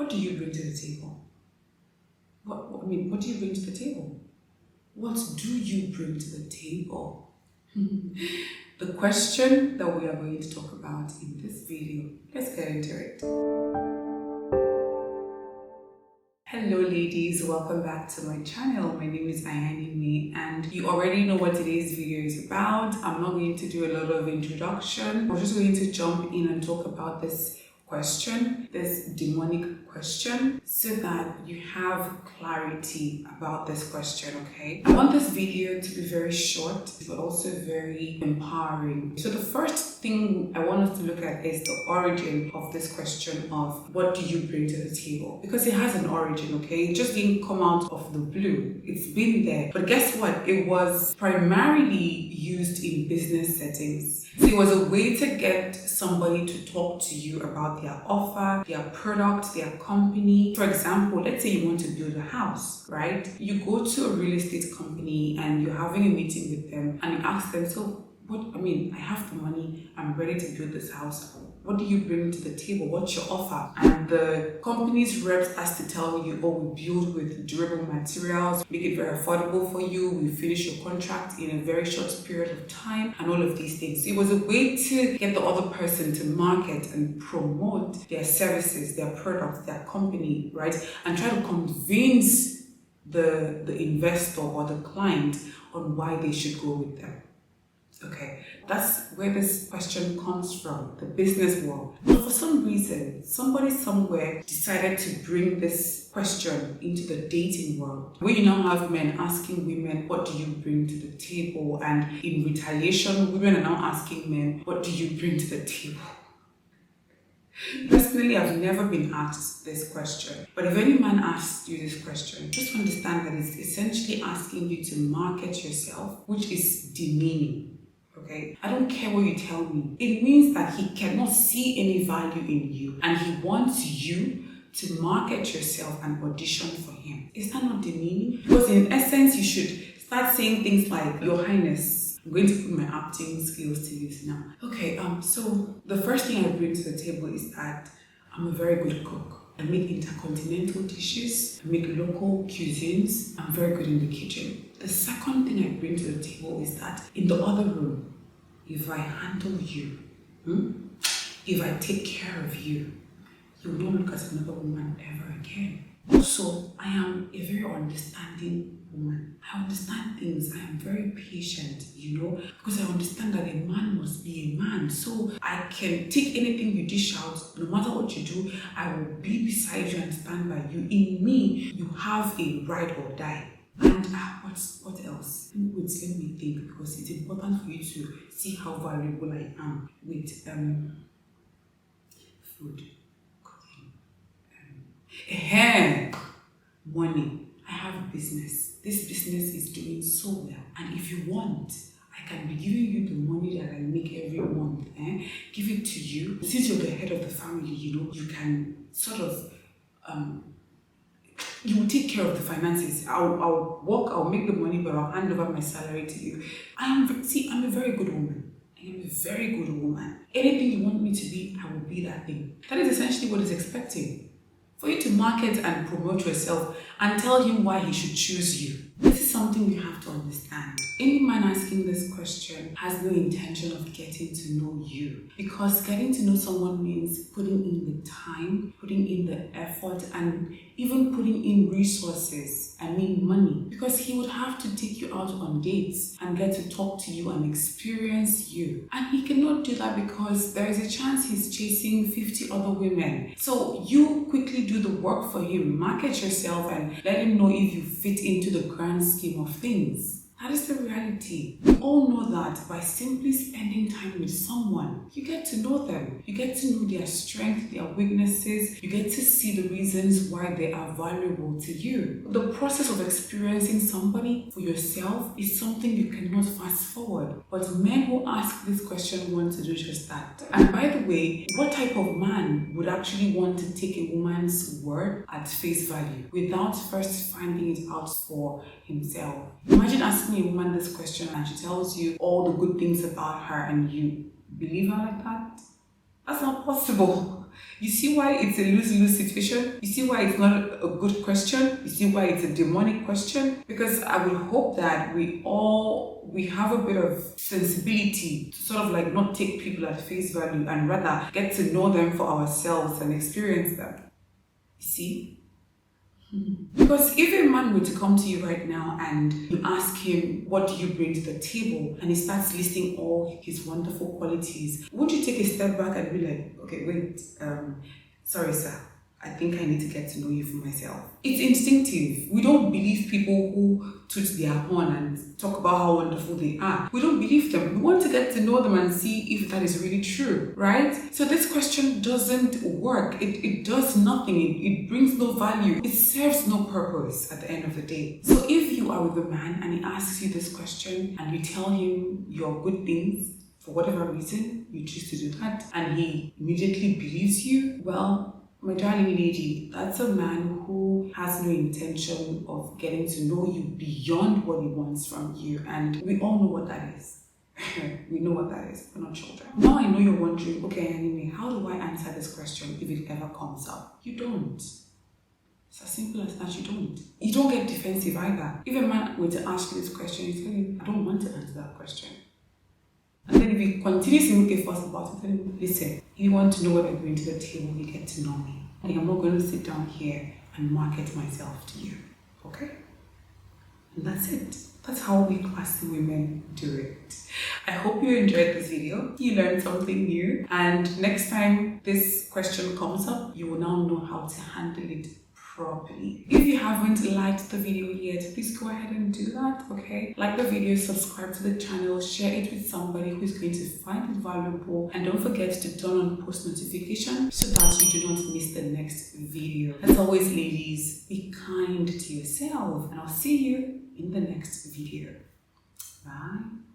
What do you bring to the table? What do you bring to the table? What do you bring to the table? The question that we are going to talk about in this video. Let's get into it. Hello ladies, welcome back to my channel. My name is Dine, and you already know what today's video is about. I'm not going to do a lot of introduction. We're just going to jump in and talk about this question, this demonic question, so that you have clarity about this question, okay? I want this video to be very short, but also very empowering. So the first thing I want us to look at is the origin of this question of what do you bring to the table? Because it has an origin, okay? It just didn't come out of the blue. It's been there. But guess what? It was primarily used in business settings. So it was a way to get somebody to talk to you about their offer, their product, their company. For example, let's say you want to build a house, right? You go to a real estate company and you're having a meeting with them and you ask them, so I have the money, I'm ready to build this house. What do you bring to the table? What's your offer? And the company's reps has to tell you, oh, we build with durable materials, make it very affordable for you, we finish your contract in a very short period of time, and all of these things. It was a way to get the other person to market and promote their services, their products, their company, right? And try to convince the investor or the client on why they should go with them. Okay, that's where this question comes from, the business world. But for some reason, somebody somewhere decided to bring this question into the dating world. Where you now have men asking women, what do you bring to the table? And in retaliation, women are now asking men, what do you bring to the table? Personally, I've never been asked this question. But if any man asks you this question, just understand that it's essentially asking you to market yourself, which is demeaning. Okay, I don't care what you tell me. It means that he cannot see any value in you and he wants you to market yourself and audition for him. Is that not demeaning? Because in essence, you should start saying things like, Your Highness, I'm going to put my acting skills to use now. Okay, so the first thing I bring to the table is that I'm a very good cook. I make intercontinental dishes, I make local cuisines, I'm very good in the kitchen. The second thing I bring to the table is that in the other room, if I handle you, if I take care of you, you will not look at another woman ever again. Also, I am a very understanding woman. I understand things. I am very patient, because I understand that a man must be a man. So I can take anything you dish out, no matter what you do, I will be beside you and stand by you. In me, you have a ride or die. And what else? Let me think, because it's important for you to see how valuable I am with food, cooking, money. I have a business. This business is doing so well, and if you want, I can be giving you the money that I make every month. Give it to you. Since you're the head of the family, you can sort of you will take care of the finances. I'll work, I'll make the money, but I'll hand over my salary to you. I'm a very good woman. I am a very good woman. Anything you want me to be, I will be that thing. That is essentially what he's expecting. For you to market and promote yourself and tell him why he should choose you. This is something you have to understand. Any man asking this question has no intention of getting to know you, because getting to know someone means putting in the time, putting in the effort, and even putting in resources. I mean money, because he would have to take you out on dates and get to talk to you and experience you. And he cannot do that because there is a chance he's chasing 50 other women. So you quickly do the work for him, market yourself, and let him know if you fit into the grand scheme of things. That is the reality. We all know that by simply spending time with someone, you get to know them. You get to know their strengths, their weaknesses. You get to see the reasons why they are valuable to you. The process of experiencing somebody for yourself is something you cannot fast forward. But men who ask this question want to do just that. And by the way, what type of man would actually want to take a woman's word at face value without first finding it out for himself? Imagine asking a woman this question and she tells you all the good things about her and you believe her like that? That's not possible. You see why it's a lose-lose situation? You see why it's not a good question? You see why it's a demonic question? Because I would hope that we have a bit of sensibility to sort of like not take people at face value and rather get to know them for ourselves and experience them. You see? Because if a man were to come to you right now and you ask him, what do you bring to the table? And he starts listing all his wonderful qualities, wouldn't you take a step back and be like, okay, wait, sorry, sir. I think I need to get to know you for myself. It's instinctive. We don't believe people who toot their horn and talk about how wonderful they are. We don't believe them. We want to get to know them and see if that is really true, right? So this question doesn't work. It does nothing. It brings no value. It serves no purpose at the end of the day. So if you are with a man and he asks you this question and you tell him your good things, for whatever reason you choose to do that, and he immediately believes you, well, my darling lady, that's a man who has no intention of getting to know you beyond what he wants from you. And we all know what that is. We know what that is. We're not children. Now I know you're wondering, okay, anyway, how do I answer this question if it ever comes up? You don't. It's as simple as that. You don't. You don't get defensive either. If a man were to ask you this question, you tell him, I don't want to answer that question. And then if he continues to make a fuss about it, tell him, listen, if you want to know what I bring to the table, you get to know me. And I'm not going to sit down here and market myself to you. Okay? And that's it. That's how we classy women do it. I hope you enjoyed this video. You learned something new. And next time this question comes up, you will now know how to handle it properly. If you haven't liked the video yet, please go ahead and do that, okay? Like the video, subscribe to the channel, share it with somebody who's going to find it valuable, and don't forget to turn on post notification so that you do not miss the next video. As always, ladies, be kind to yourself, and I'll see you in the next video. Bye.